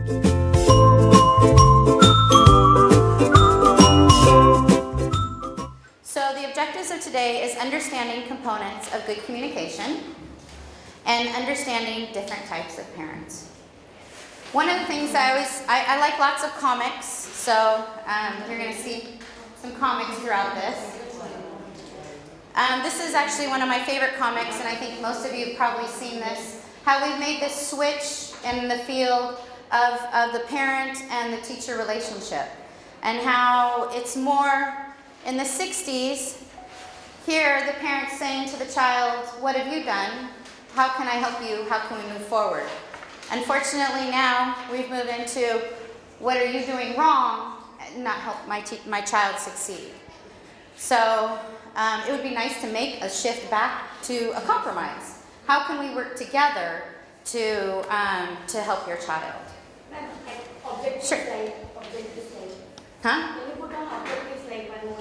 So the objectives of today is understanding components of good communication and understanding different types of parents. One of the things I like lots of comics, so you're going to see some comics throughout this. This is actually one of my favorite comics, and I think most of you have probably seen this, how we've made this switch in the field of the parent and the teacher relationship, and how it's more in the 60s, here the parent's saying to the child, what have you done? How can I help you? How can we move forward? Unfortunately now, we've moved into, what are you doing wrong? And not help my child succeed. So it would be nice to make a shift back to a compromise. How can we work together to help your child? Sure. Huh?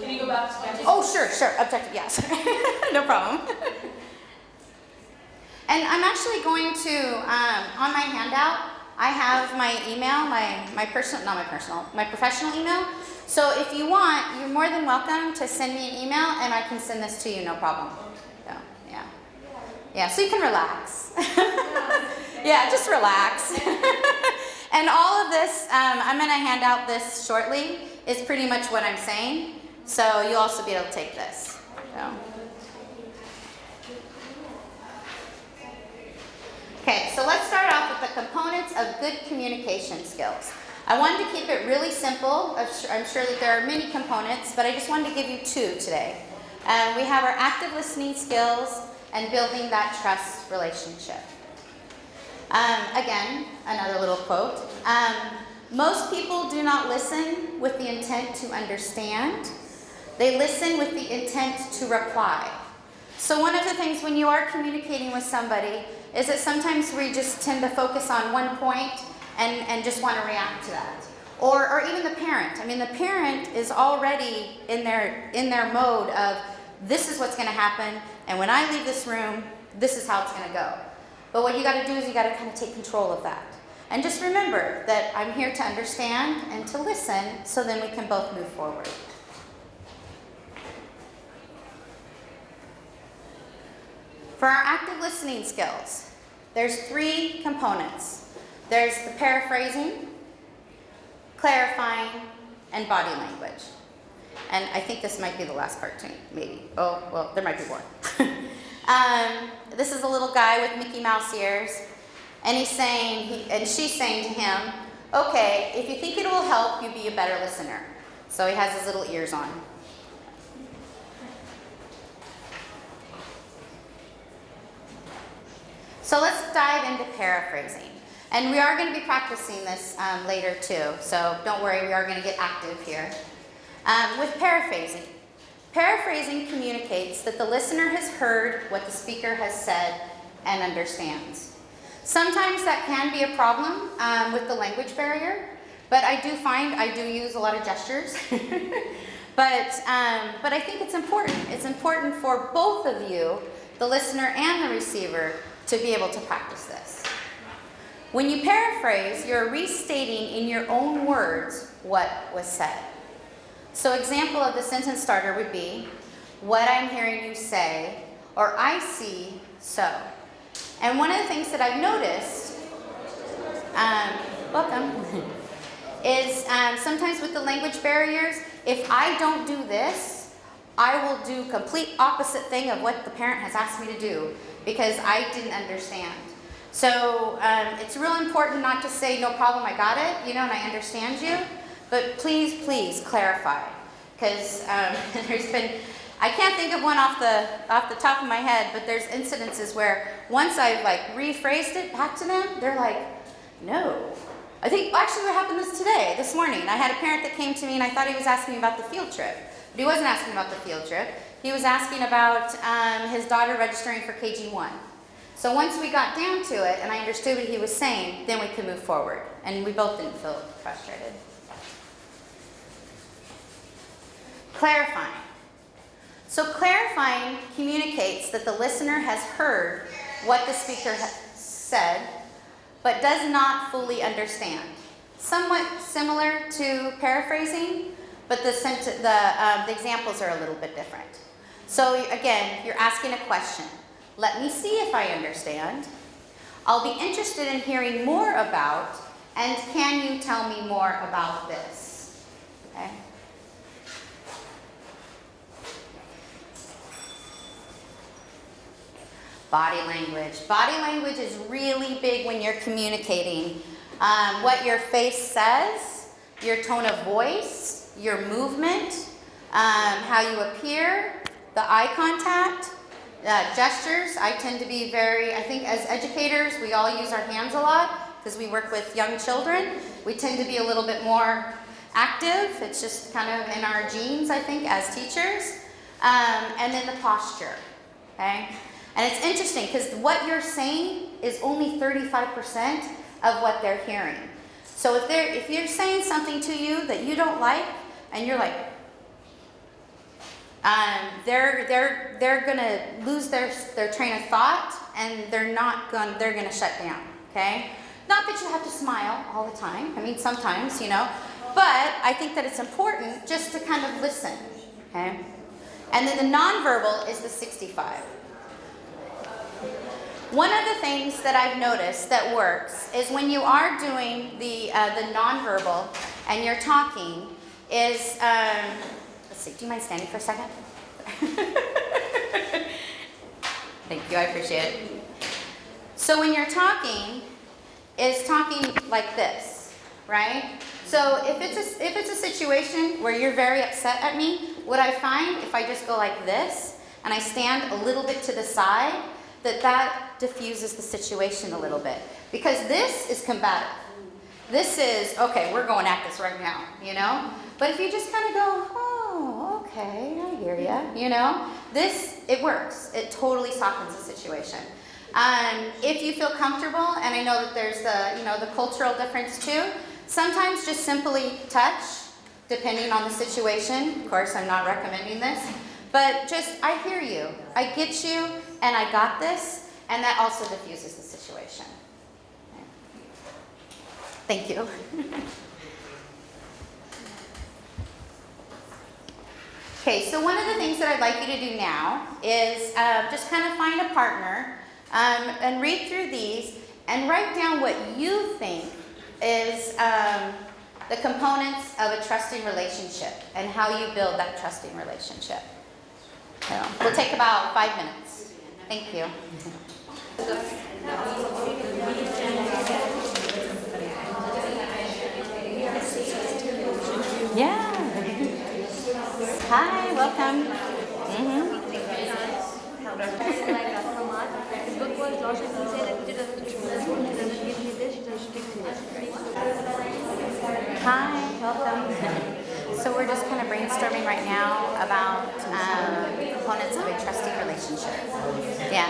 Can you go back to objective? Oh, sure, objective, yes. No problem. And I'm actually going to, on my handout, I have my email, my professional email. So if you want, you're more than welcome to send me an email and I can send this to you, no problem. So, yeah. Yeah, so you can relax. Yeah, just relax. And all of this, I'm going to hand out this shortly, is pretty much what I'm saying. So you'll also be able to take this. So. Okay, so let's start off with the components of good communication skills. I wanted to keep it really simple. I'm sure that there are many components, but I just wanted to give you two today. We have our active listening skills and building that trust relationship. Again, another little quote. Most people do not listen with the intent to understand. They listen with the intent to reply. So one of the things when you are communicating with somebody is that sometimes we just tend to focus on one point and just want to react to that. Or even the parent. I mean, the parent is already in their mode of, this is what's going to happen, and when I leave this room, this is how it's going to go. But what you got to do is you got to kind of take control of that. And just remember that I'm here to understand and to listen, so then we can both move forward. For our active listening skills, there's three components. There's the paraphrasing, clarifying, and body language. And I think this might be the last part too, maybe. Oh, well, there might be more. This is a little guy with Mickey Mouse ears, and she's saying to him, okay, if you think it will help you be a better listener. So he has his little ears on. So let's dive into paraphrasing. And we are going to be practicing this later too, so don't worry, we are going to get active here. With paraphrasing. Paraphrasing communicates that the listener has heard what the speaker has said and understands. Sometimes that can be a problem with the language barrier, but I do use a lot of gestures. But I think it's important. It's important for both of you, the listener and the receiver, to be able to practice this. When you paraphrase, you're restating in your own words what was said. So example of the sentence starter would be, what I'm hearing you say, or I see so. And one of the things that I've noticed, welcome, is sometimes with the language barriers, if I don't do this, I will do complete opposite thing of what the parent has asked me to do because I didn't understand. So it's real important not to say, no problem, I got it, and I understand you, but please, please clarify. Because there's been, I can't think of one off the top of my head, but there's incidences where once I've rephrased it back to them, they're like, no. I think actually what happened this morning. I had a parent that came to me and I thought he was asking me about the field trip. But he wasn't asking about the field trip. He was asking about his daughter registering for KG1. So once we got down to it and I understood what he was saying, then we could move forward. And we both didn't feel frustrated. Clarifying. So clarifying communicates that the listener has heard what the speaker has said, but does not fully understand. somewhat similar to paraphrasing, but the examples are a little bit different. So again, you're asking a question. Let me see if I understand. I'll be interested in hearing more about, and can you tell me more about this? Okay. Body language. Body language is really big when you're communicating. What your face says, your tone of voice, your movement, how you appear, the eye contact, gestures. I tend to be I think as educators, we all use our hands a lot because we work with young children. We tend to be a little bit more active. It's just kind of in our genes, I think, as teachers. And then the posture, okay? And it's interesting because what you're saying is only 35% of what they're hearing. So if you're saying something to you that you don't like, and you're like, they're gonna lose their train of thought, and they're gonna shut down. Okay? Not that you have to smile all the time. I mean, sometimes, you know, but I think that it's important just to kind of listen. Okay? And then the nonverbal is the 65. One of the things that I've noticed that works is when you are doing the nonverbal and you're talking is, let's see, do you mind standing for a second? Thank you, I appreciate it. So when you're talking, is talking like this, right? So if it's a situation where you're very upset at me, what I find if I just go like this and I stand a little bit to the side, that diffuses the situation a little bit. Because this is combative. This is, okay, we're going at this right now, you know? But if you just kind of go, oh, okay, I hear ya, you know? It works. It totally softens the situation. If you feel comfortable, and I know that there's the cultural difference too, sometimes just simply touch, depending on the situation. Of course, I'm not recommending this. But just, I hear you, I get you, and I got this, and that also diffuses the situation. Thank you. Okay, so one of the things that I'd like you to do now is just kind of find a partner and read through these and write down what you think is the components of a trusting relationship and how you build that trusting relationship. So we'll take about 5 minutes. Thank you. Yeah. Hi, welcome. Hi, welcome. So we're just kind of brainstorming right now about components of a trusting relationship. Yeah.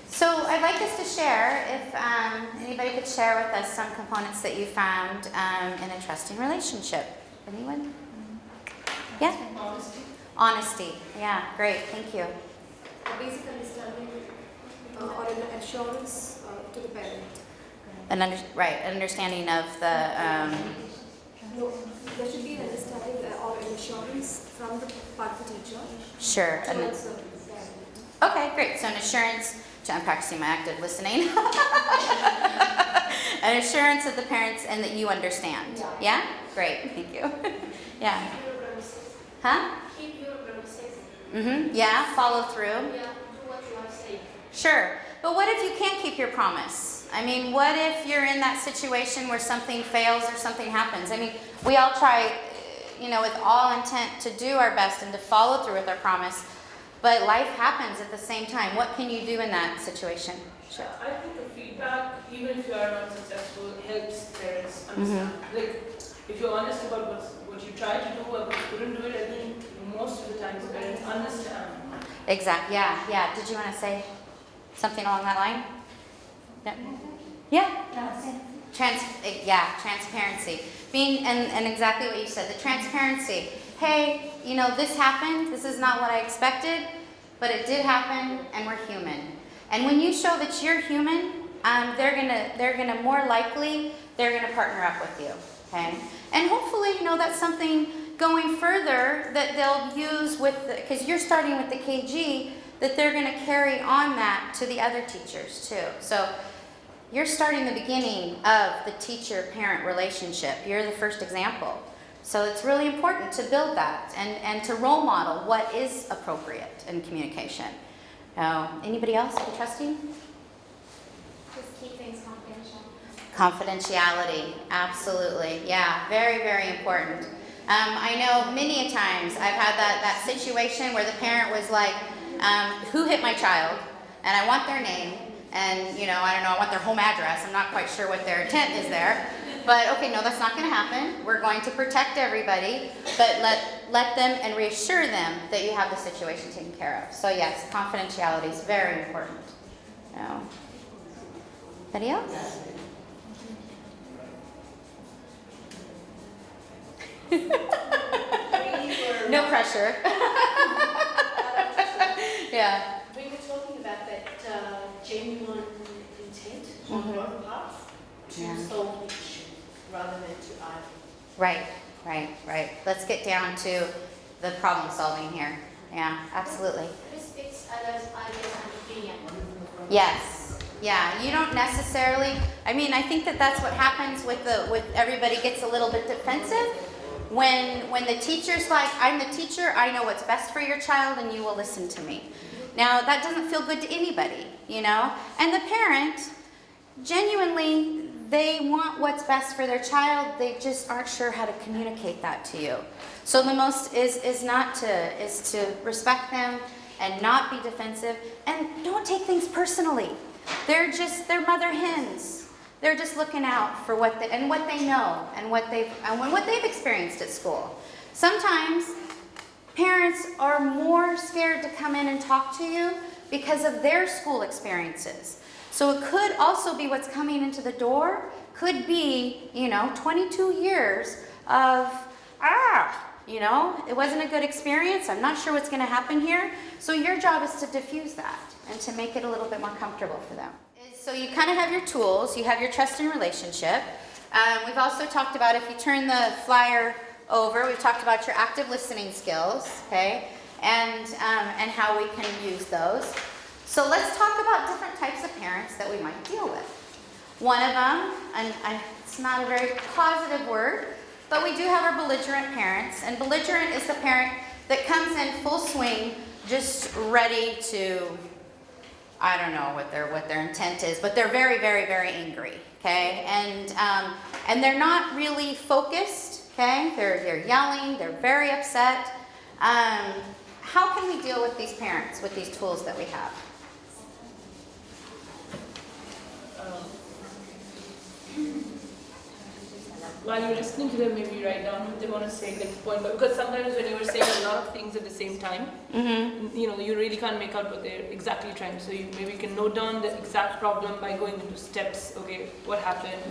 So I'd like us to share, if anybody could share with us some components that you found in a trusting relationship. Anyone? Yeah? Honesty. Honesty. Yeah, great. Thank you. A basic understanding or an assurance to the parent. An understanding of the... No, there should be an understanding or an assurance from the part of the teacher. Sure. Towards the parent. Okay, great. So an assurance, I'm practicing my active listening. An assurance of the parents and that you understand. Yeah? Great, thank you. Yeah. Huh? Keep your promises. Mm-hmm. Yeah, follow through. Yeah, do what you are saying. Sure. But what if you can't keep your promise? I mean, what if you're in that situation where something fails or something happens? I mean, we all try, with all intent to do our best and to follow through with our promise. But life happens at the same time. What can you do in that situation? Sure. I think the feedback, even if you are not successful, helps parents understand. Like, if you're honest about what you tried to do or what you couldn't do it, I think most of the times parents understand. Exactly. Yeah. Did you want to say something along that line? No? Yeah. Transparency. Being and exactly what you said. The transparency. Hey, this happened. This is not what I expected, but it did happen, and we're human. And when you show that you're human, they're gonna more likely they're gonna partner up with you. Okay. And hopefully, that's something going further that they'll use because you're starting with the KG, that they're going to carry on that to the other teachers too. So you're starting the beginning of the teacher-parent relationship. You're the first example. So it's really important to build that and to role model what is appropriate in communication. Anybody else be trusting? Just keep things confidential. Confidentiality, absolutely. Yeah, very, very important. I know many a times I've had that situation where the parent was like, who hit my child? And I want their name, and I don't know, I want their home address. I'm not quite sure what their intent is there. But okay, no, that's not going to happen. We're going to protect everybody, but let them and reassure them that you have the situation taken care of. So yes, confidentiality is very important. Anybody else? No pressure. Yeah. We were talking about that genuine intent on your part to solve the issue rather than to argue. Right. Let's get down to the problem solving here. Yeah, absolutely. Respects others' ideas and opinion. Yes. Yeah, you don't necessarily, I think that's what happens with everybody gets a little bit defensive. When the teacher's like, I'm the teacher, I know what's best for your child and you will listen to me. Now, that doesn't feel good to anybody, And the parent, genuinely, they want what's best for their child. They just aren't sure how to communicate that to you. So the most is to respect them and not be defensive and don't take things personally. They're mother hens. They're just looking out for what they know and what they've experienced at school. Sometimes parents are more scared to come in and talk to you because of their school experiences. So it could also be what's coming into the door, could be, 22 years of, it wasn't a good experience. I'm not sure what's going to happen here. So your job is to diffuse that and to make it a little bit more comfortable for them. So you kind of have your tools, you have your trust and relationship. We've also talked about, if you turn the flyer over, we've talked about your active listening skills, okay, and how we can use those. So let's talk about different types of parents that we might deal with. One of them, and it's not a very positive word, but we do have our belligerent parents, and belligerent is the parent that comes in full swing, just ready to, I don't know what their intent is, but they're very, very, very angry, okay? And they're not really focused, okay? They're yelling, they're very upset. How can we deal with these parents with these tools that we have? While you're listening to them, maybe write down what they want to say, point, because sometimes when you are saying a lot of things at the same time, you really can't make out what they're exactly trying to say. You maybe can note down the exact problem by going into steps. Okay, what happened?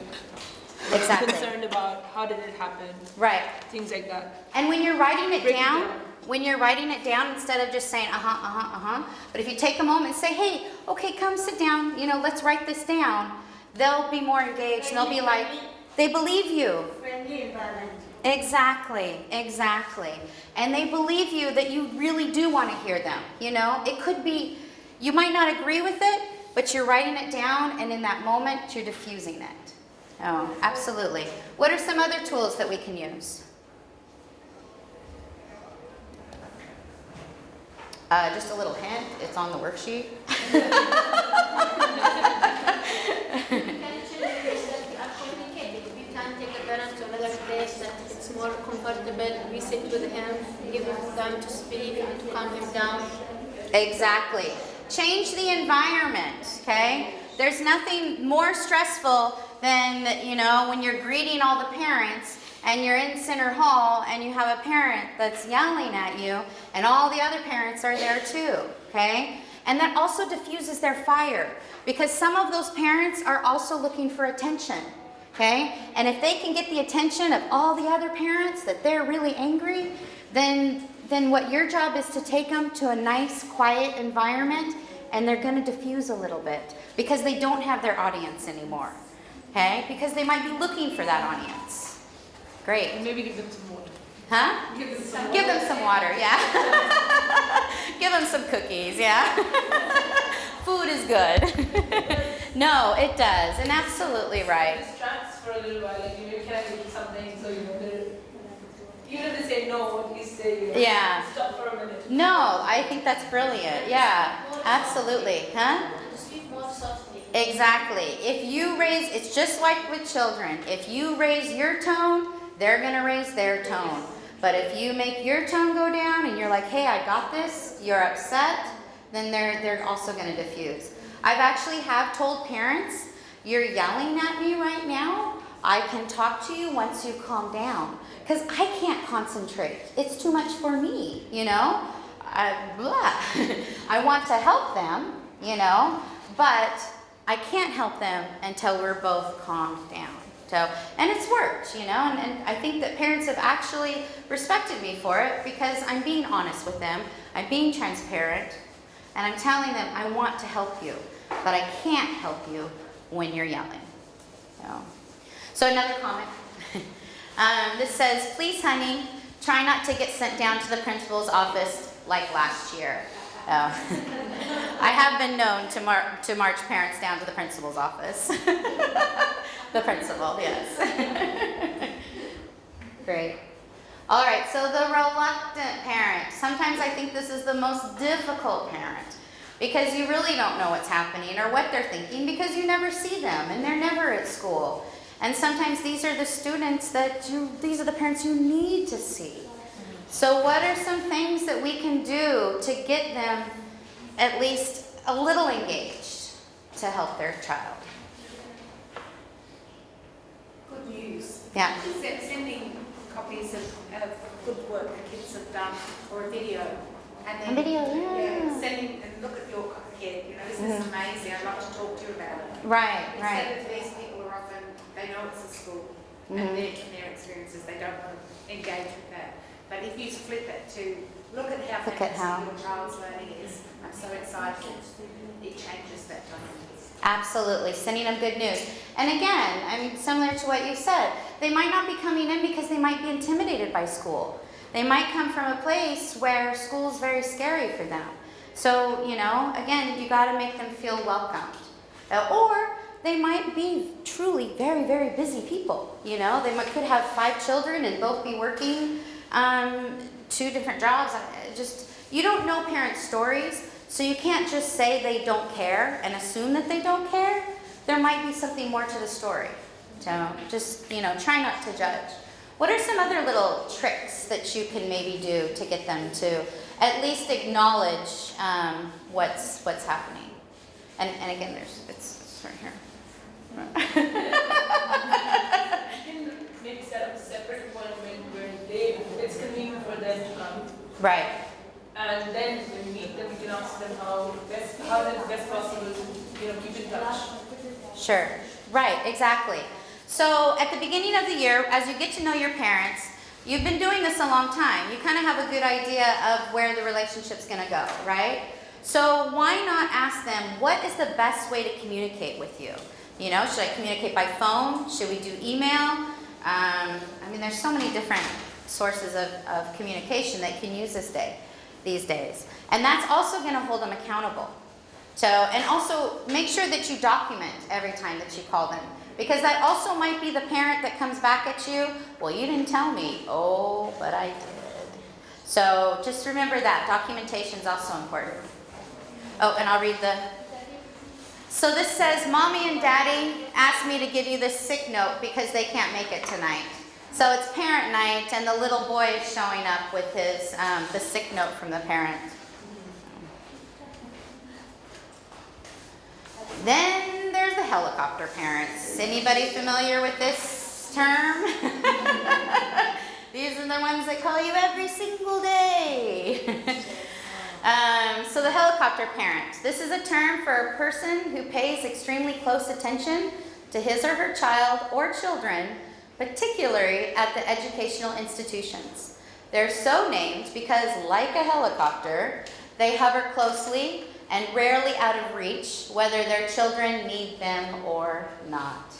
Exactly. Concerned about how did it happen? Right. Things like that. And when you're writing it down, instead of just saying but if you take a moment and say, hey, okay, come sit down, let's write this down, they'll be more engaged and they'll be like, they believe you. Friendly environment. Exactly. And they believe you that you really do want to hear them. It could be, you might not agree with it, but you're writing it down, and in that moment, you're diffusing it. Oh, absolutely. What are some other tools that we can use? Just a little hint, it's on the worksheet. It's more comfortable. We sit with him, give him time to speak and to calm him down. Exactly. Change the environment, okay? There's nothing more stressful than, when you're greeting all the parents and you're in Center Hall and you have a parent that's yelling at you and all the other parents are there too, okay? And that also diffuses their fire because some of those parents are also looking for attention, okay? And if they can get the attention of all the other parents that they're really angry, then what your job is to take them to a nice, quiet environment and they're going to diffuse a little bit because they don't have their audience anymore, okay? Because they might be looking for that audience. Great. And maybe give them some water. Huh? Give them some water. Give them some water, yeah. Give them some cookies, yeah. Food is good. No, it does, and absolutely right. Distracts for a little while, like maybe can I give you something so even if they say no, at least say Yeah. stop for a minute. No, I think that's brilliant. Yeah, absolutely. Huh? Speak more softly. Exactly. If you raise, it's just like with children. If you raise your tone, they're going to raise their tone. But if you make your tone go down and you're like, hey, I got this, you're upset, then they're also going to diffuse. I've actually have told parents, you're yelling at me right now. I can talk to you once you calm down. Because I can't concentrate. It's too much for me, you know? I want to help them, you know, but I can't help them until we're both calmed down. So, and it's worked, you know, and I think that parents have actually respected me for it because I'm being honest with them, I'm being transparent, and I'm telling them I want to help you, but I can't help you when you're yelling. So another comment. This says, please honey, try not to get sent down to the principal's office like last year. Oh. I have been known to march parents down to the principal's office. The principal, yes. Great. All right, so the reluctant parent. Sometimes I think this is the most difficult parent because you really don't know what's happening or what they're thinking because you never see them and they're never at school. And sometimes these are the students these are the parents you need to see. So what are some things that we can do to get them at least a little engaged to help their child? Good news. Yeah. Sending copies of good work the kids have done or a video. And A video, yeah. Sending and look at your kid, you know, this is amazing. I'd love to talk to you about it. Right, Instead right. of these people are often, they know it's a school and their experiences, they don't want to engage with that. But if you flip it to look at how fantastic your child's learning is, I'm so excited, it changes that dynamic. Absolutely, sending them good news. And again, I mean, similar to what you said, they might not be coming in because they might be intimidated by school. They might come from a place where school is very scary for them. So, you know, again, you got to make them feel welcomed. Or they might be truly very, very busy people. You know, they could have 5 children and both be working 2 different jobs. You don't know parents' stories, so you can't just say they don't care and assume that they don't care. There might be something more to the story. So just, you know, try not to judge. What are some other little tricks that you can maybe do to get them to at least acknowledge what's happening? And again, it's right here. You can maybe set up a separate appointment where it's convenient for them to come. Right. And then when we meet them, we can ask them how best possible to, you know, keep in touch. Sure. Right, exactly. So at the beginning of the year, as you get to know your parents, you've been doing this a long time. You kind of have a good idea of where the relationship's going to go, right? So why not ask them, what is the best way to communicate with you? You know, should I communicate by phone? Should we do email? I mean, there's so many different sources of communication that you can use these days. And that's also going to hold them accountable. So, and also make sure that you document every time that you call them. Because that also might be the parent that comes back at you, well, you didn't tell me. Oh, but I did. So just remember that. Documentation is also important. Oh, and I'll read so this says, Mommy and Daddy asked me to give you this sick note because they can't make it tonight. So it's parent night, and the little boy is showing up with his the sick note from the parent. Then there's the helicopter parents. Anybody familiar with this term? These are the ones that call you every single day. So the helicopter parent. This is a term for a person who pays extremely close attention to his or her child or children, particularly at the educational institutions. They're so named because, like a helicopter, they hover closely and rarely out of reach, whether their children need them or not.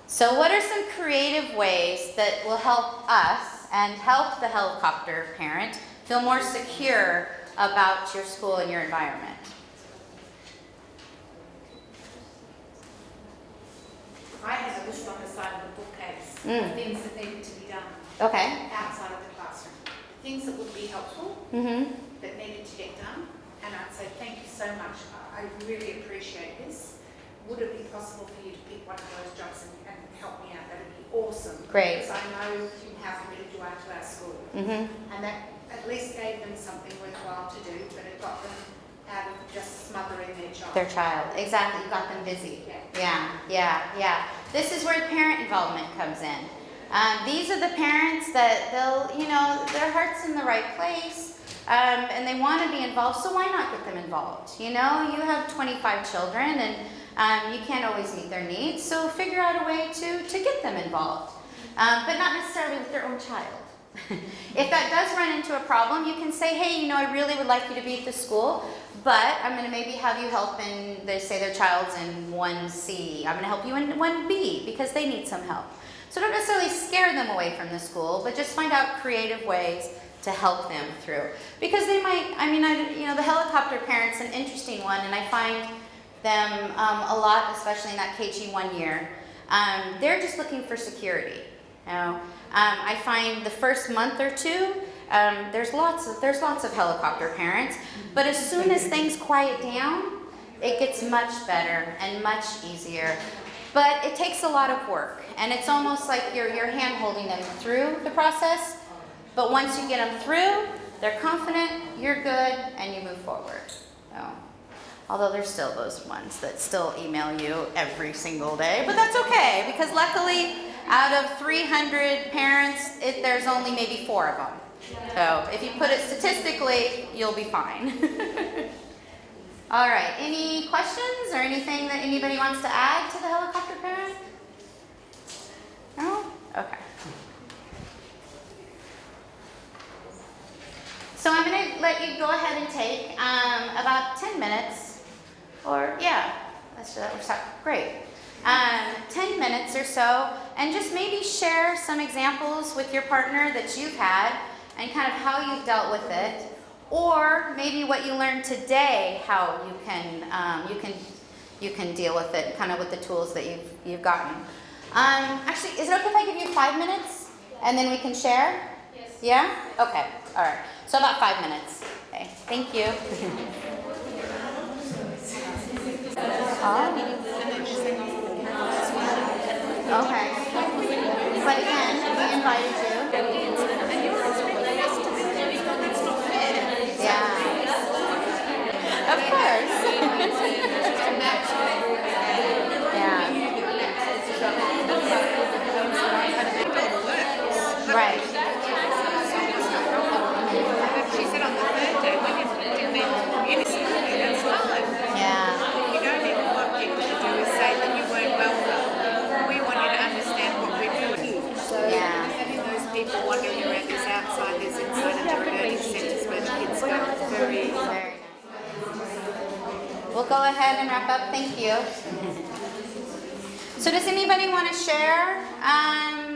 So what are some creative ways that will help us and help the helicopter parent feel more secure about your school and your environment? I have a list on the side of the bookcase of things that need to be done Okay. outside of the classroom. Things that would be helpful, Mm-hmm. that needed to get done. And I'd say, thank you so much. I really appreciate this. Would it be possible for you to pick one of those jobs and help me out? That would be awesome. Great. Because I know how committed you are to our school. Mm-hmm. And that at least gave them something worthwhile to do, but it got them out of just smothering their child. Their child. Exactly. You got them busy. Yeah. Yeah. This is where parent involvement comes in. These are the parents that they'll, their heart's in the right place, and they want to be involved, so why not get them involved? You have 25 children, and you can't always meet their needs, so figure out a way to get them involved, but not necessarily with their own child. If that does run into a problem, you can say, hey, I really would like you to be at the school, but I'm going to maybe have you help in, they say their child's in 1C. I'm going to help you in 1B because they need some help. So don't necessarily scare them away from the school, but just find out creative ways to help them through. Because they might, the helicopter parent's an interesting one, and I find them a lot, especially in that KG 1 year. They're just looking for security. I find the first month or two, there's lots of helicopter parents, but as soon as things quiet down, it gets much better and much easier. But it takes a lot of work, and it's almost like you're hand-holding them through the process, but once you get them through, they're confident, you're good, and you move forward. Although there's still those ones that still email you every single day, but that's okay, because luckily, out of 300 parents, there's only maybe 4 of them. So if you put it statistically, you'll be fine. All right, any questions or anything that anybody wants to add to the helicopter parent? No? Okay. So I'm going to let you go ahead and take about 10 minutes, or that works out great. 10 minutes or so, and just maybe share some examples with your partner that you've had and kind of how you've dealt with it. Or maybe what you learned today, how you can deal with it, kind of with the tools that you've gotten. Actually, is it okay if I give you 5 minutes and then we can share? Yes. Yeah? Okay. All right. So about 5 minutes. Okay. Thank you. Okay. But again, we invited you. Yeah. Of course. Yeah. Right. She said on the third day, when you meet the community, that's fine. Yeah. You don't even want people to do is say that you weren't welcome. We want you to understand what we're doing. So having those people wandering around as outsiders inside of the learning centres where the kids go is very nice. We'll go ahead and wrap up. Thank you. So does anybody want to share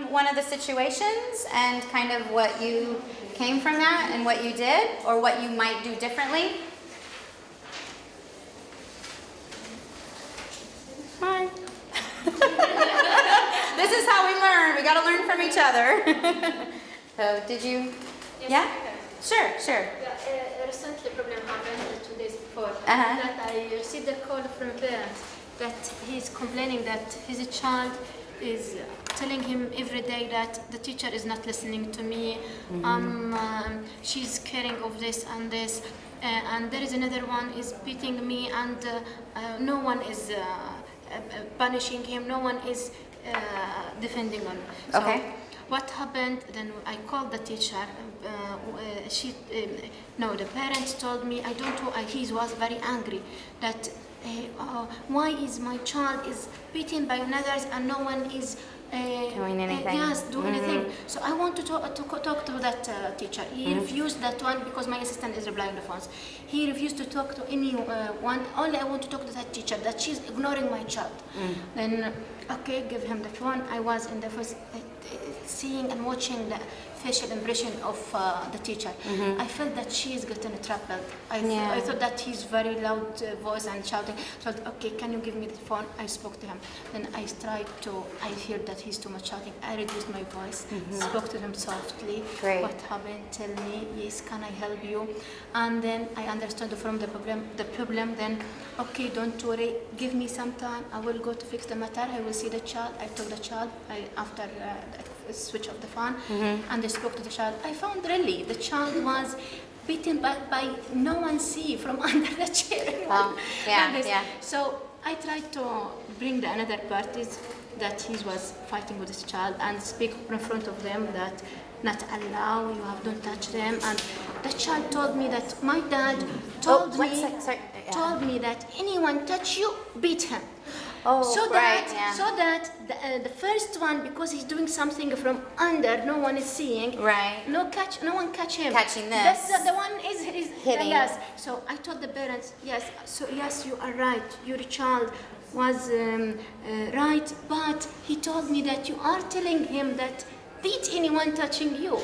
one of the situations and kind of what you came from that and what you did or what you might do differently? Hi. This is how we learn. We got to learn from each other. So did you? Yes, Yeah? Sure. Yeah, recently problem happened 2 days before that I received a call from a parent that he's complaining that his child is telling him every day that the teacher is not listening to me, she's caring of this and this, and there is another one is beating me, and no one is punishing him, no one is defending him. So Okay. what happened, then I called the teacher. The parents told me, he was very angry that why is my child is beaten by others and no one is Doing anything. anything. So I want to talk to that teacher. He refused that one because my assistant is replying the phones. He refused to talk to anyone. Only I want to talk to that teacher, that she's ignoring my child. Then, okay, give him the phone. I was in the first seeing and watching the facial impression of the teacher. I felt that she is getting troubled. I thought that he's very loud voice and shouting. So I thought, okay, can you give me the phone? I spoke to him. Then I heard that he's too much shouting. I reduced my voice, spoke to him softly. Great. What happened? Tell me. Yes, can I help you? And then I understood from the problem. Then, okay, don't worry. Give me some time. I will go to fix the matter. I will see the child. I took the child after switch off the phone, and I spoke to the child. I found really the child was beaten by no one see from under the chair. Wow. Yeah. So I tried to bring the another parties that he was fighting with this child and speak in front of them that not allow, you have don't touch them. And the child told me that my dad told me that anyone touch you, beat him. So that the first one, because he's doing something from under, no one is seeing. Right. No one catch him. Catching this. That's the one is hitting. Yes. So I told the parents, yes. So yes, you are right. Your child was right, but he told me that you are telling him that beat anyone touching you,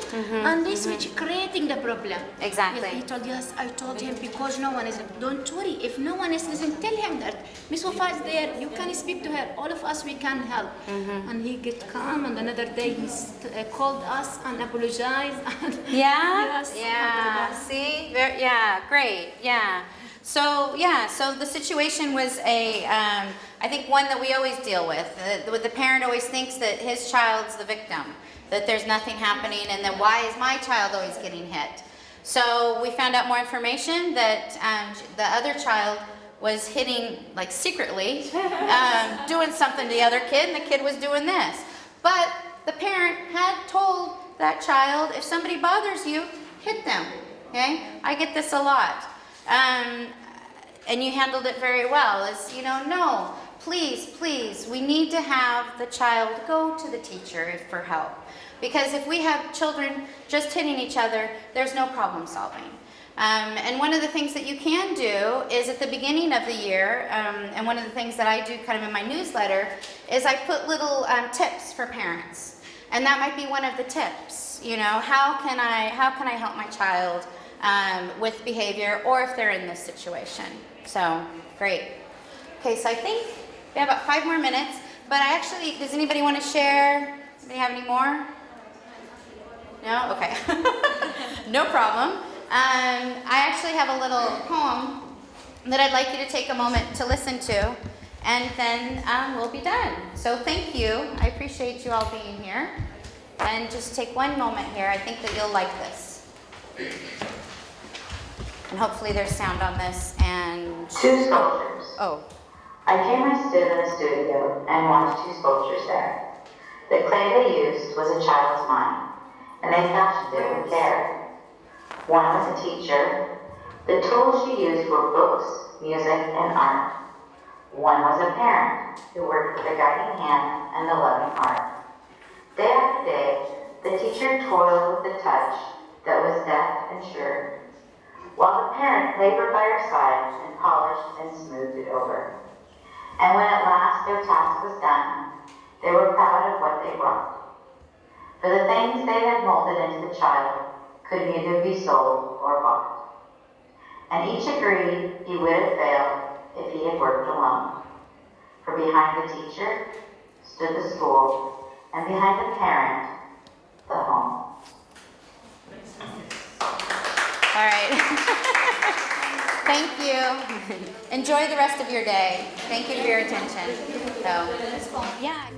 and this which creating the problem. Exactly. Yes, he told, yes, I told him because no one is. Don't worry, if no one is listening, tell him that Miss Wafa is there. You can speak to her. All of us we can help. And he get calm. And another day he called us and apologized. And Yes. yes, See. Great. Yeah. So the situation was I think one that we always deal with. The parent always thinks that his child's the victim, that there's nothing happening, and then why is my child always getting hit? So we found out more information that the other child was hitting, like secretly, doing something to the other kid, and the kid was doing this. But the parent had told that child, if somebody bothers you, hit them. Okay? I get this a lot. And you handled it very well, no, please, we need to have the child go to the teacher for help. Because if we have children just hitting each other, there's no problem solving. And one of the things that you can do is at the beginning of the year, and one of the things that I do kind of in my newsletter, is I put little tips for parents. And that might be one of the tips, how can I help my child with behavior, or if they're in this situation. So, great. Okay, so I think we have about 5 more minutes, but does anybody want to share? Anybody have any more? No? Okay. No problem. I actually have a little poem that I'd like you to take a moment to listen to, and then we'll be done. So thank you. I appreciate you all being here. And just take one moment here. I think that you'll like this. And hopefully there's sound on this. And 2 sculptures. Oh. I came and stood in the studio and watched 2 sculptures there. The clay they used was a child's mind, and they fashioned it with care. One was a teacher. The tools she used were books, music, and art. One was a parent who worked with a guiding hand and a loving heart. Day after day, the teacher toiled with a touch that was deft and sure, while the parent labored by her side and polished and smoothed it over. And when at last their task was done, they were proud of what they brought. For the things they had molded into the child could neither be sold or bought. And each agreed he would have failed if he had worked alone. For behind the teacher stood the school, and behind the parent, the home. All right. Thank you. Enjoy the rest of your day. Thank you for your attention. So, yeah.